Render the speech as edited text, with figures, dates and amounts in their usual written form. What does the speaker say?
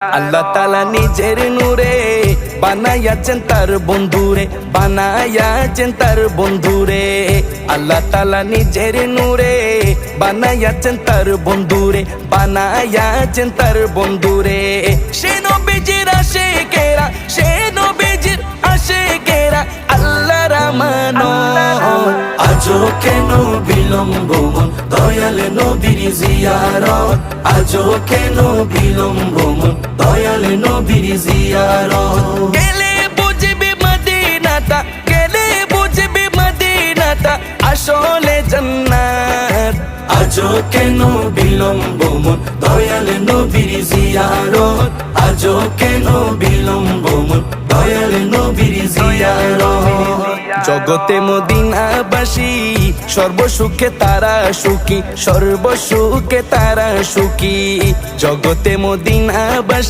আল্লাহ তাআলা নিজের নূরে বানায়াছেন তার বন্ধুরে, বানায়াছেন তার বন্ধুরে। আল্লাহ তাআলা নিজের নূরে বানায়াছেন তার বন্ধুরে, বানায়াছেন তার বন্ধুরে। সে নবীজির আশিকেরা, সে নবীজির আশিকেরা আল্লাহর আমানত। আজও কেন বিলম্ব মন দয়াল নবীর জিয়ারত, আজও কেন বিলম্ব মন দয়াল নবীর জিয়ারত। গেলে বুঝবি মদিনাটা, গেলে বুঝবি মদিনাটা আসলে জান্নাত। আজও কেন বিলম্ব মন দয়াল নবীর জিয়ারত, আজও কেন বিলম্ব মন দয়াল নবীর জিয়ারত। জগতে মদিনাবাসী সর্বসুখে তারা সুখী, সর্বসুখে তারা সুখী। জগতে মদিনাবাসী